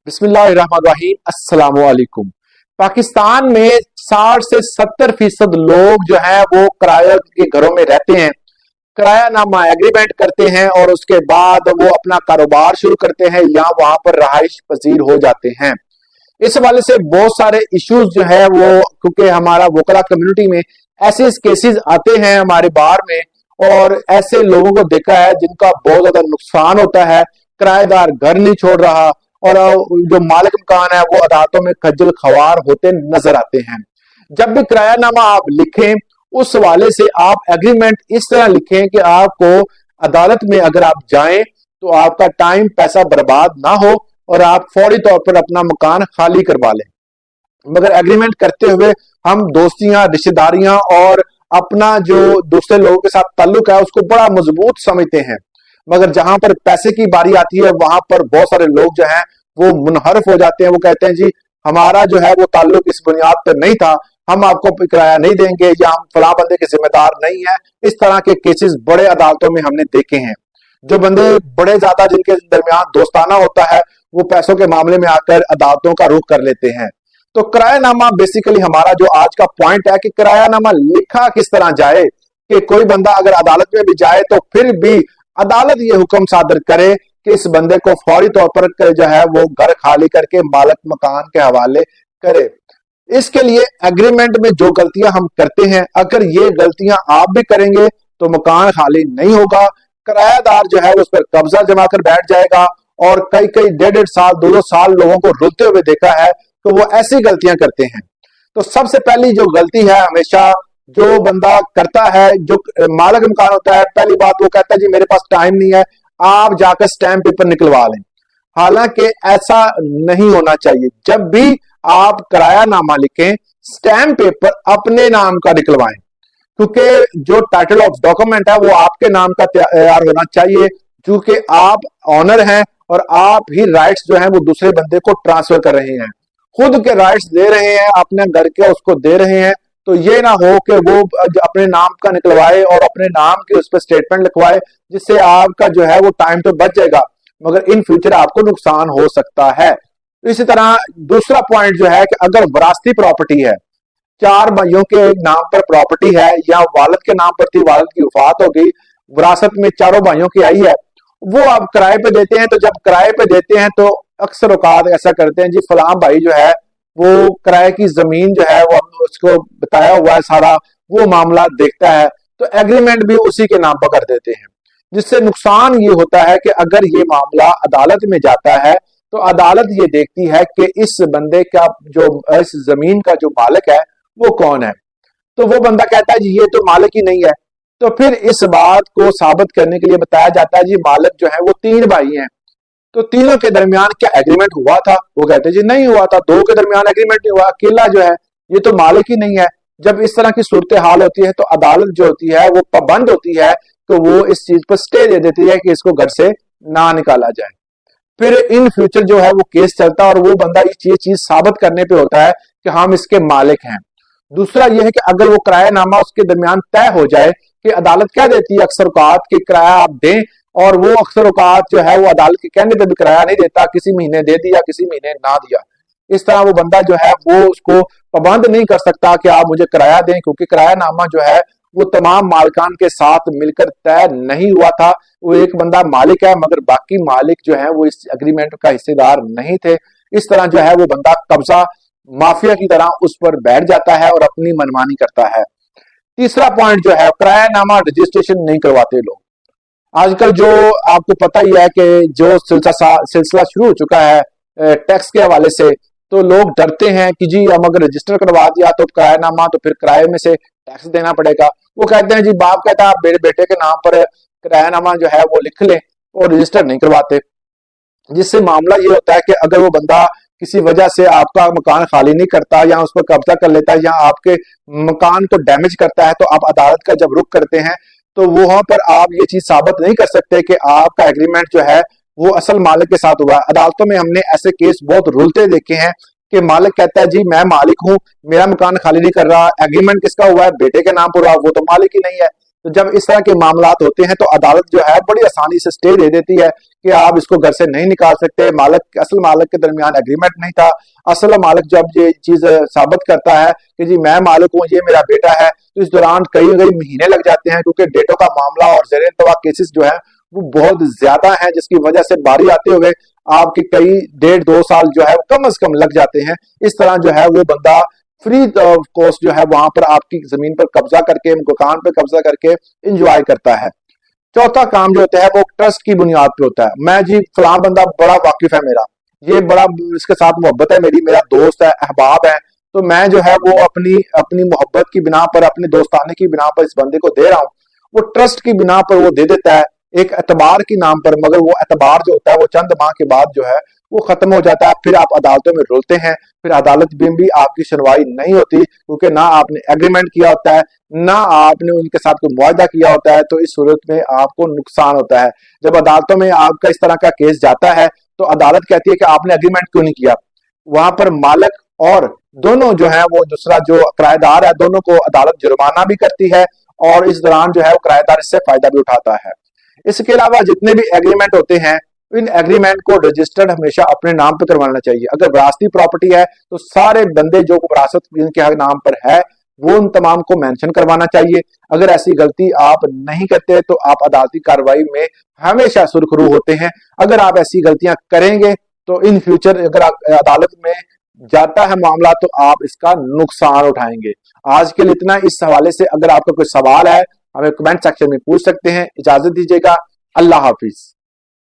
बिस्मिल्लाहिर्रहमानिर्रहीम। अस्सलाम वालेकुम। पाकिस्तान में 60 से 70% लोग जो है वो किराए के घरों में रहते हैं, किरायानामा एग्रीमेंट करते हैं और उसके बाद वो अपना कारोबार शुरू करते हैं या वहां पर रहाइश पजीर हो जाते हैं। इस हवाले से बहुत सारे इश्यूज जो है वो, क्योंकि हमारा वोकला कम्युनिटी में ऐसे केसेस आते हैं हमारे बार में, और ऐसे लोगों को देखा है जिनका बहुत ज्यादा नुकसान होता है। किराएदार घर नहीं छोड़ रहा और जो मालिक मकान है वो अदालतों में खज्जल खवार होते नजर आते हैं। जब भी किरायानामा आप लिखें, उस हवाले से आप एग्रीमेंट इस तरह लिखें कि आपको अदालत में अगर आप जाएं तो आपका टाइम पैसा बर्बाद ना हो और आप फौरी तौर पर अपना मकान खाली करवा लें। मगर एग्रीमेंट करते हुए हम दोस्तियां, रिश्तेदारियां और अपना जो दूसरे लोगों के साथ ताल्लुक है उसको बड़ा मजबूत समझते हैं। मगर जहां पर पैसे की बारी आती है वहां पर बहुत सारे लोग जो हैं वो मुनहरफ हो जाते हैं। वो कहते हैं जी हमारा जो है वो ताल्लुक इस बुनियाद पर नहीं था, हम आपको किराया नहीं देंगे या हम फला बंदे के जिम्मेदार नहीं है। इस तरह के केसेस बड़े अदालतों में हमने देखे हैं। जो बंदे बड़े ज्यादा जिनके दरमियान दोस्ताना होता है वो पैसों के मामले में आकर अदालतों का रुख कर लेते हैं। तो किरायानामा बेसिकली हमारा जो आज का पॉइंट है कि किरायानामा लिखा किस तरह जाए कि कोई बंदा अगर अदालत में भी जाए तो फिर भी अदालत ये हुक्म सादर करे कि इस बंदे को फौरी तौर पर जो है वो घर खाली करके मालिक मकान के हवाले करे। इसके लिए एग्रीमेंट में जो गलतियां हम करते हैं, अगर ये गलतियां आप भी करेंगे तो मकान खाली नहीं होगा। किरायादार जो है उस पर कब्जा जमा कर बैठ जाएगा और कई कई 1.5 साल 2 साल लोगों को रुलते हुए देखा है तो वो ऐसी गलतियां करते हैं। तो सबसे पहली जो गलती है हमेशा जो बंदा करता है, जो मालिक मकान होता है, पहली बात वो कहता है जी मेरे पास टाइम नहीं है, आप जाकर स्टैम्प पेपर निकलवा लें। हालांकि ऐसा नहीं होना चाहिए। जब भी आप किरायानामा लिखें स्टैम्प पेपर अपने नाम का निकलवाएं, क्योंकि जो टाइटल ऑफ डॉक्यूमेंट है वो आपके नाम का तैयार होना चाहिए, क्योंकि आप ऑनर हैं और आप ही राइट्स जो हैं वो दूसरे बंदे को ट्रांसफर कर रहे हैं, खुद के राइट्स दे रहे हैं, अपने घर के उसको दे रहे हैं। तो ये ना हो कि वो अपने नाम का निकलवाए और अपने नाम के उस पर स्टेटमेंट लिखवाए, जिससे आपका जो है वो टाइम तो बच जाएगा मगर इन फ्यूचर आपको नुकसान हो सकता है। इसी तरह दूसरा पॉइंट जो है कि अगर विरासती प्रॉपर्टी है, 4 भाइयों के नाम पर प्रॉपर्टी है या वालिद के नाम पर थी, वालिद की वफात हो गई, विरासत में चारों भाइयों की आई है, वो आप किराए पे देते हैं। तो जब किराए पे देते हैं तो अक्सर औकात ऐसा करते हैं जी फलां भाई जो है वो किराए की जमीन जो है वो उसको बताया हुआ है सारा, वो मामला देखता है तो एग्रीमेंट भी उसी के नाम पर कर देते हैं। जिससे नुकसान ये होता है कि अगर ये मामला अदालत में जाता है तो अदालत ये देखती है कि इस बंदे का जो इस जमीन का जो मालिक है वो कौन है। तो वो बंदा कहता है जी ये तो मालिक ही नहीं है। तो फिर इस बात को साबित करने के लिए बताया जाता है जी मालिक जो है वो 3 भाई हैं, तो तीनों के दरमियान क्या एग्रीमेंट हुआ था? वो कहते जी नहीं हुआ था, 2 के दरमियान एग्रीमेंट नहीं हुआ, अकेला जो है ये तो मालिक ही नहीं है। जब इस तरह की सूरत हाल होती है तो अदालत जो होती है वो पाबंद होती है, तो वो इस चीज पर स्टे दे देती है कि इसको घर से ना निकाला जाए। फिर इन फ्यूचर जो है वो केस चलता है और वो बंदा ये चीज साबित करने पे होता है कि हम इसके मालिक हैं। दूसरा यह है कि अगर वो किरायानामा उसके दरमियान तय हो जाए कि अदालत कह देती है अक्सर औकात कि किराया आप दें, और वो अक्सर औकात जो है वो अदालत के कहने पे भी किराया नहीं देता, किसी महीने दे दिया किसी महीने ना दिया। इस तरह वो बंदा जो है वो उसको पाबंद नहीं कर सकता कि आप मुझे किराया दें, क्योंकि किरायानामा जो है वो तमाम मालिकान के साथ मिलकर तय नहीं हुआ था। वो एक बंदा मालिक है मगर बाकी मालिक जो है वो इस एग्रीमेंट का हिस्सेदार नहीं थे। इस तरह जो है वो बंदा कब्जा माफिया की तरह उस पर बैठ जाता है और अपनी मनमानी करता है। तीसरा पॉइंट जो है किरायानामा रजिस्ट्रेशन नहीं करवाते लोग। आजकल जो आपको पता ही है कि जो सिलसिला शुरू हो चुका है टैक्स के हवाले से, तो लोग डरते हैं कि जी हम अगर रजिस्टर करवा दिया तो किरायानामा तो फिर किराए में से टैक्स देना पड़ेगा। वो कहते हैं जी बाप कहता है आप मेरे बेटे के नाम पर किरायानामा जो है वो लिख लें और रजिस्टर नहीं करवाते। जिससे मामला ये होता है कि अगर वो बंदा किसी वजह से आपका मकान खाली नहीं करता या उस पर कब्जा कर लेता है या आपके मकान को डैमेज करता है, तो आप अदालत का जब रुख करते हैं तो वहां पर आप ये चीज साबित नहीं कर सकते कि आपका एग्रीमेंट जो है वो असल मालिक के साथ हुआ है। अदालतों में हमने ऐसे केस बहुत रुलते देखे हैं कि मालिक कहता है जी मैं मालिक हूं, मेरा मकान खाली नहीं कर रहा, एग्रीमेंट किसका हुआ है? बेटे के नाम पर हुआ, वो तो मालिक ही नहीं है। तो जब इस तरह के मामलात होते हैं तो अदालत जो है बड़ी आसानी से स्टे दे देती है कि आप इसको घर से नहीं निकाल सकते। मालिक असल मालिक के दरमियान एग्रीमेंट नहीं था। असल मालिक जब ये चीज साबित करता है कि जी मैं मालिक हूँ, ये मेरा बेटा है, तो इस दौरान कई कई महीने लग जाते हैं, क्योंकि डेटों का मामला और ज़ेर इंतवा केसेस जो है वो बहुत ज्यादा है, जिसकी वजह से बारी आते हुए आपके कई 1.5-2 साल जो है कम अज कम लग जाते हैं। इस तरह जो है वो बंदा फ्री कॉस्ट जो है वहां पर आपकी जमीन पर कब्जा करके, मकान पर कब्जा करके इंजॉय करता है। चौथा काम जो होता है वो ट्रस्ट की बुनियाद पे होता है। मैं जी फलां बंदा बड़ा वाकिफ है मेरा, ये बड़ा इसके साथ मोहब्बत है मेरी, मेरा दोस्त है, अहबाब है, तो मैं जो है वो अपनी अपनी मोहब्बत की बिना पर, अपने दोस्ताने की बिना पर इस बंदे को दे रहा हूँ। वो ट्रस्ट की बिना पर वो दे देता है, एक एतबार के नाम पर, मगर वो एतबार जो होता है वो चंद माह के बाद जो है वो खत्म हो जाता है। फिर आप अदालतों में रुलते हैं, फिर अदालत में भी आपकी सुनवाई नहीं होती, क्योंकि ना आपने एग्रीमेंट किया होता है, ना आपने उनके साथ कोई मुआहदा किया होता है। तो इस सूरत में आपको नुकसान होता है। जब अदालतों में आपका इस तरह का केस जाता है तो अदालत कहती है कि आपने एग्रीमेंट क्यों नहीं किया। वहां पर मालिक और दोनों जो है वो दूसरा जो किराएदार है, दोनों को अदालत जुर्माना भी करती है, और इस दौरान जो है वो किराएदार इससे फायदा भी उठाता है। इसके अलावा जितने भी एग्रीमेंट होते हैं, इन एग्रीमेंट को रजिस्टर्ड हमेशा अपने नाम पर करवाना चाहिए। अगर विरासती प्रॉपर्टी है तो सारे बंदे जो विरासत जिनके नाम पर है वो उन तमाम को मेंशन करवाना चाहिए। अगर ऐसी गलती आप नहीं करते तो आप अदालती कार्रवाई में हमेशा सुरखरू होते हैं। अगर आप ऐसी गलतियां करेंगे तो इन फ्यूचर अगर अदालत में जाता है मामला तो आप इसका नुकसान उठाएंगे। आज के लिए इतना। इस हवाले से अगर आपका कोई सवाल है हमें कमेंट सेक्शन में पूछ सकते हैं। इजाजत दीजिएगा। अल्लाह हाफिज।